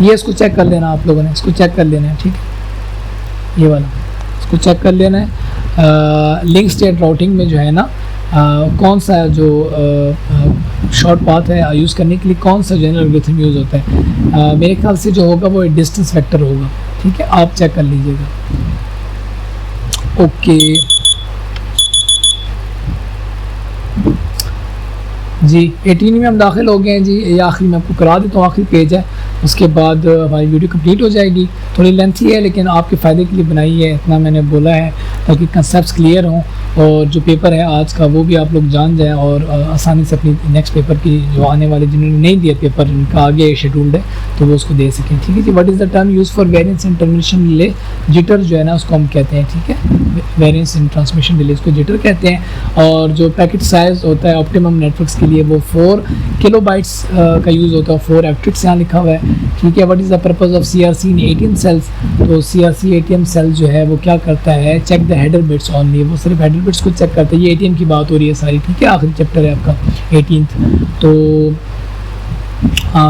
ये इसको चेक कर लेना आप लोगों ने, इसको चेक कर लेना है, ठीक है, ये वाला इसको चेक कर लेना है। लिंक स्टेट राउटिंग में जो है ना कौन सा जो शॉर्ट पाथ है यूज़ करने के लिए कौन सा जनरल एल्गोरिथम यूज़ होता है? मेरे ख्याल से जो होगा वो डिस्टेंस वेक्टर होगा, ठीक है, आप चेक कर लीजिएगा। ओके जी 18 में हम दाखिल हो गए हैं जी। ये आखिरी मैं आपको करा देता हूँ, आखिरी पेज है, उसके बाद हमारी वीडियो कंप्लीट हो जाएगी। थोड़ी लेंथी है लेकिन आपके फ़ायदे के लिए बनाई है, इतना मैंने बोला है ताकि कंसेप्ट क्लियर हों और जो पेपर है आज का वो भी आप लोग जान जाएं और आसानी से अपनी नेक्स्ट पेपर की जो आने वाले जिन्होंने नहीं दिया पेपर, इनका आगे शेड्यूल्ड है तो वो उसको दे सकें। ठीक है जी। What is the term use for variance in transmission delay? Jitter जो है ना उसको हम कहते हैं। ठीक है, वेरिएंस इन ट्रांसमिशन डिले इसको जिटर कहते हैं। और जो पैकेट साइज़ होता है ऑप्टिमम नेटवर्क्स के लिए वो 4 किलोबाइट्स का यूज़ होता है, 4 एप्टिट्स यहाँ लिखा हुआ है। ठीक है। What is the purpose of CRC in ATM cells? तो CRC ATM सेल जो है वो क्या करता है, check the header bits only, वो सिर्फ हेडर बिट्स को चेक करता है। ये ATM की बात हो रही है सारी। ठीक है, आखिरी चैप्टर है आपका 18th। तो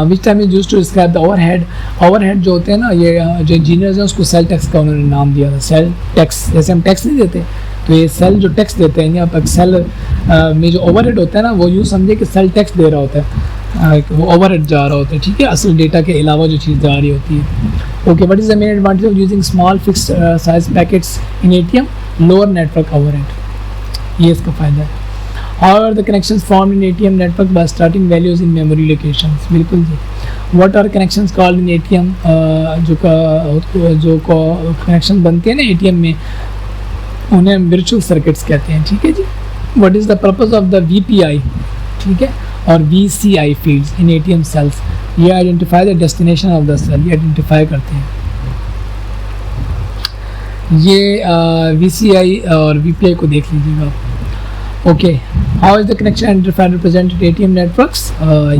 which time is use to describe the overhead? Overhead जो होते हैं ना, ये जो इंजीनियर्स हैं उसको सेल टैक्स का उन्होंने नाम दिया था। सेल टैक्स, जैसे हम टैक्स नहीं देते तो ये सेल जो टैक्स देते हैं, यहाँ पर सेल में जो ओवरहेड होता है ना वो यूँ समझे कि सेल टैक्स दे रहा होता है, वो ओवरहेड जा रहा होता है। ठीक है, असल डेटा के अलावा जो चीज़ जा रही होती है। Okay, what is the main advantage of using small fixed size packets in ATM? Lower network overhead, ये इसका फ़ायदा है। However, the connections formed in ATM network by starting values in memory locations. बिल्कुल जी। What are connections called in ATM? जो connection बनते हैं ना ATM में उन्हें virtual circuits कहते हैं। ठीक है जी। What is the purpose of the VPI? ठीक है, और VCI fields in ATM cells? ये identify the destination of the cell, ये identify करते हैं। ये VCI और VPI को देख लीजिएगा आप। Okay, how is the connection and represented ATM networks?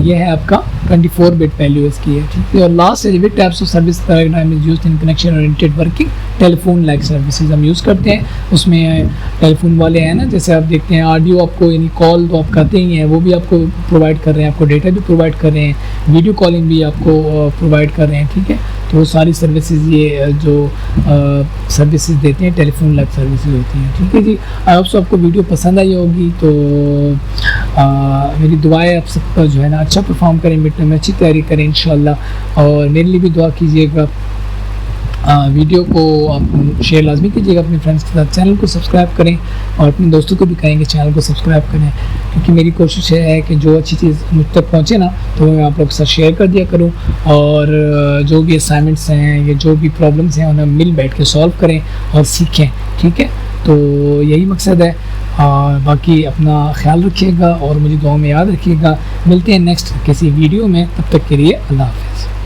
ये है आपका 24 बिट वैल्यू इसकी है। ठीक है, और लास्ट है which types of service paradigm is used in connection oriented working? Telephone like services हम यूज़ करते हैं। उसमें टेलीफोन वाले हैं ना, जैसे आप देखते हैं ऑडियो आपको यानी कॉल तो आप करते ही हैं, वो भी आपको प्रोवाइड कर रहे हैं, आपको डेटा भी प्रोवाइड कर रहे हैं, वीडियो कॉलिंग भी आपको प्रोवाइड कर रहे हैं। ठीक है, तो वो सारी सर्विसेज ये जो सर्विसेज देते हैं टेलीफोन लाइक सर्विसेज होती हैं। ठीक है जी। आई होप सो आपको वीडियो पसंद आई होगी। तो मेरी दुआएं आप सबका जो है ना अच्छा परफॉर्म करें, मिड में अच्छी तैयारी करें इंशाल्लाह, और मेरे लिए भी दुआ कीजिएगा। वीडियो को आप शेयर लाजमी कीजिएगा अपने फ्रेंड्स के साथ, चैनल को सब्सक्राइब करें और अपने दोस्तों को भी कहेंगे चैनल को सब्सक्राइब करें, क्योंकि मेरी कोशिश है कि जो अच्छी चीज़ मुझ तक पहुँचे ना तो मैं आप लोग के साथ शेयर कर दिया करूँ, और जो भी असाइनमेंट्स हैं या जो भी प्रॉब्लम्स हैं उन्हें मिल बैठ के सॉल्व करें और सीखें। ठीक है, तो यही मकसद है। और बाकी अपना ख्याल रखिएगा और मुझे दुआ में याद रखिएगा। मिलते हैं नेक्स्ट किसी वीडियो में, तब तक के लिए अल्लाह हाफ़िज़।